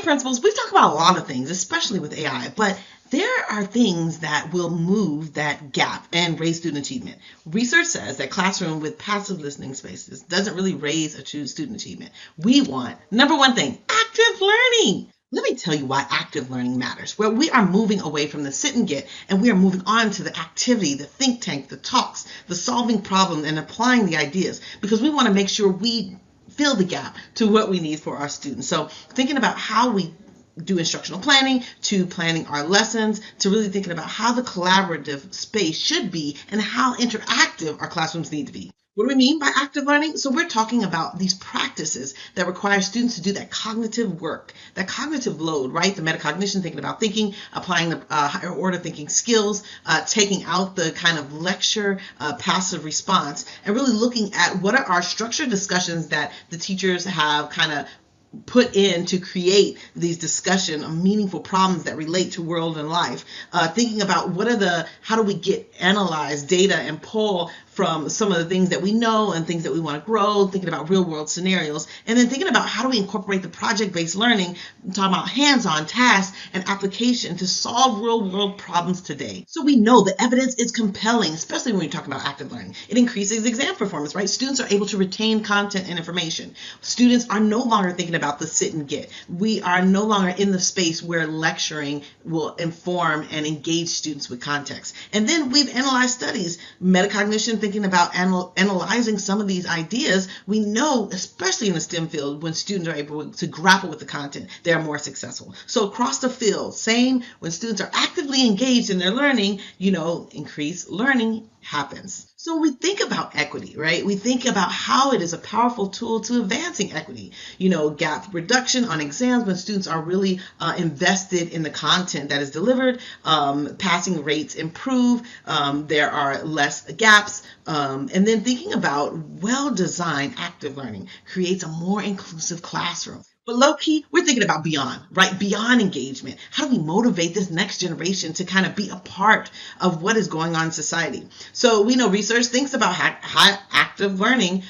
principles, we talk about a lot of things, especially with AI, but there are things that will move that gap and raise student achievement. Research says that classroom with passive listening spaces doesn't really raise a true student achievement. We want, number one thing, active learning. Let me tell you why active learning matters. Well, we are moving away from the sit and get, and we are moving on to the activity, the think tank, the talks, the solving problems, and applying the ideas, because we want to make sure we fill the gap to what we need for our students. So thinking about how we do instructional planning, to planning our lessons, to really thinking about how the collaborative space should be and how interactive our classrooms need to be. What do we mean by active learning? So we're talking about these practices that require students to do that cognitive work, that cognitive load, right? The metacognition, thinking about thinking, applying the higher order thinking skills, taking out the kind of lecture passive response, and really looking at what are our structured discussions that the teachers have kind of put in to create these discussion of meaningful problems that relate to world and life. Thinking about how do we analyze data and pull from some of the things that we know and things that we want to grow, thinking about real world scenarios, and then thinking about how do we incorporate the project-based learning, talking about hands-on tasks and application to solve real world problems today. So we know the evidence is compelling, especially when we talk about active learning. It increases exam performance, right? Students are able to retain content and information. Students are no longer thinking about the sit and get. We are no longer in the space where lecturing will inform and engage students with context. And then we've analyzed studies, metacognition, thinking about analyzing some of these ideas. We know, especially in the STEM field, when students are able to grapple with the content, they are more successful. So across the field, same, when students are actively engaged in their learning, increased learning happens. So we think about equity, right? We think about how it is a powerful tool to advancing equity. Gap reduction on exams when students are really invested in the content that is delivered, passing rates improve, there are less gaps, and then thinking about well-designed active learning creates a more inclusive classroom. But low-key, we're thinking about beyond, right? Beyond engagement. How do we motivate this next generation to kind of be a part of what is going on in society? So we know research thinks about how active learning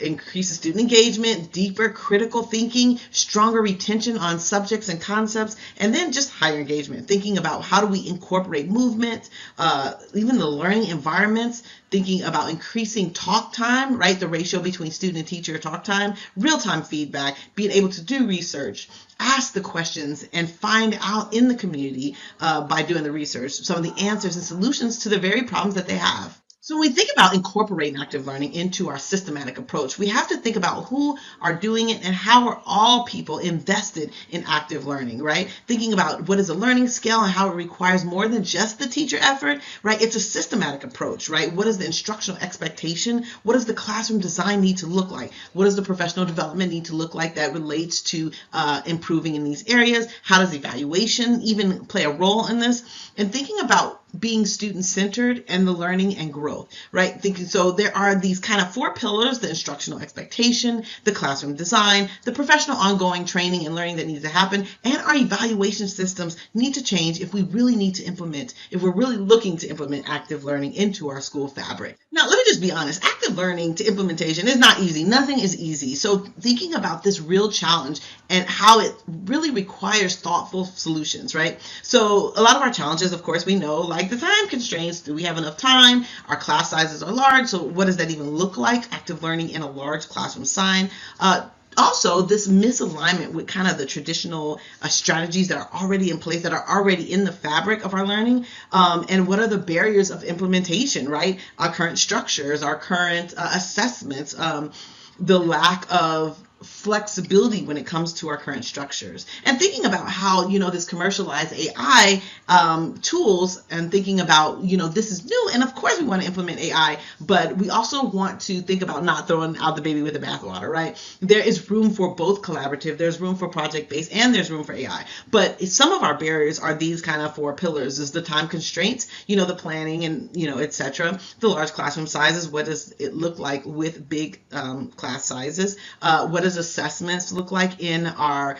increases student engagement, deeper critical thinking, stronger retention on subjects and concepts, and then just higher engagement. Thinking about how do we incorporate movement, even the learning environments, thinking about increasing talk time, right? The ratio between student and teacher talk time, real-time feedback, being able to do research, ask the questions, and find out in the community by doing the research some of the answers and solutions to the very problems that they have. So when we think about incorporating active learning into our systematic approach, we have to think about who are doing it and how are all people invested in active learning, right? Thinking about what is a learning scale and how it requires more than just the teacher effort, right? It's a systematic approach, right? What is the instructional expectation? What does the classroom design need to look like? What does the professional development need to look like that relates to improving in these areas? How does evaluation even play a role in this? And thinking about being student-centered and the learning and growth, right? So there are these kind of 4 pillars: the instructional expectation, the classroom design, the professional ongoing training and learning that needs to happen, and our evaluation systems need to change if we're really looking to implement active learning into our school fabric. Now, let me just be honest, active learning to implementation is not easy. Nothing is easy. So thinking about this real challenge and how it really requires thoughtful solutions, right? So a lot of our challenges, of course, we know, like the time constraints. Do we have enough time? Our class sizes are large. So what does that even look like? Active learning in a large classroom sign. Also, this misalignment with kind of the traditional strategies that are already in place, that are already in the fabric of our learning, and what are the barriers of implementation, right? Our current structures, our current assessments, the lack of flexibility when it comes to our current structures, and thinking about how this commercialized AI tools, and thinking about this is new, and of course we want to implement AI, but we also want to think about not throwing out the baby with the bathwater, right? There is room for both collaborative, there's room for project-based, and there's room for AI. But some of our barriers are these kind of 4 pillars: is the time constraints, the planning, and etc. The large classroom sizes. What does it look like with big class sizes? What does assessments look like in our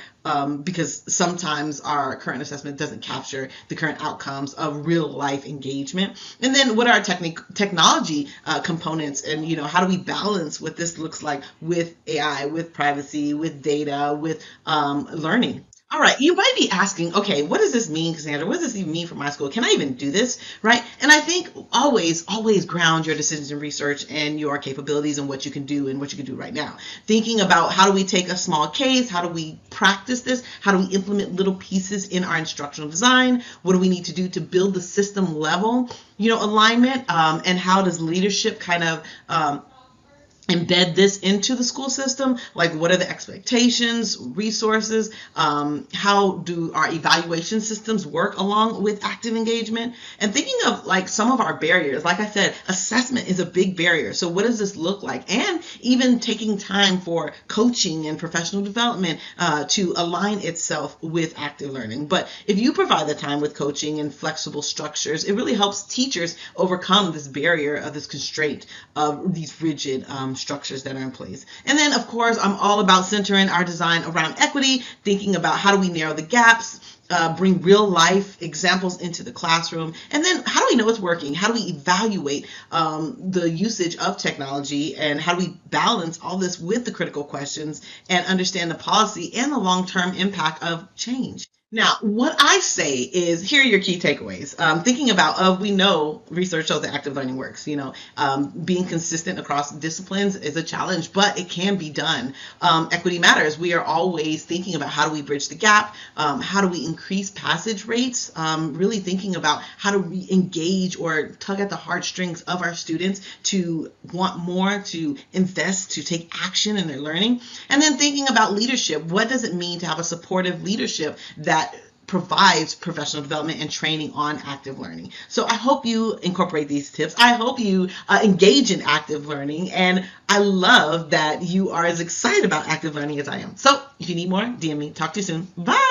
because sometimes our current assessment doesn't capture the current outcomes of real life engagement? And then what are our technology components, and how do we balance what this looks like with AI, with privacy, with data, with learning? All right, you might be asking, okay, what does this mean, Cassandra? What does this even mean for my school? Can I even do this? Right? And I think always ground your decisions in research and your capabilities and what you can do and what you can do right now. Thinking about how do we take a small case? How do we practice this? How do we implement little pieces in our instructional design? What do we need to do to build the system level, alignment? And how does leadership kind of embed this into the school system? Like, what are the expectations, resources? How do our evaluation systems work along with active engagement? And thinking of like some of our barriers, like I said, assessment is a big barrier. So what does this look like? And even taking time for coaching and professional development to align itself with active learning. But if you provide the time with coaching and flexible structures, it really helps teachers overcome this barrier of this constraint of these rigid structures that are in place. And then, of course, I'm all about centering our design around equity, thinking about how do we narrow the gaps, bring real life examples into the classroom, and then how do we know it's working? How do we evaluate the usage of technology, and how do we balance all this with the critical questions and understand the policy and the long-term impact of change? Now, what I say is, here are your key takeaways. Thinking about, we know research shows that active learning works. Being consistent across disciplines is a challenge, but it can be done. Equity matters. We are always thinking about how do we bridge the gap, how do we increase passage rates, really thinking about how do we engage or tug at the heartstrings of our students to want more, to invest, to take action in their learning. And then thinking about leadership. What does it mean to have a supportive leadership that provides professional development and training on active learning? So I hope you incorporate these tips. I hope you engage in active learning. And I love that you are as excited about active learning as I am. So if you need more, DM me. Talk to you soon. Bye.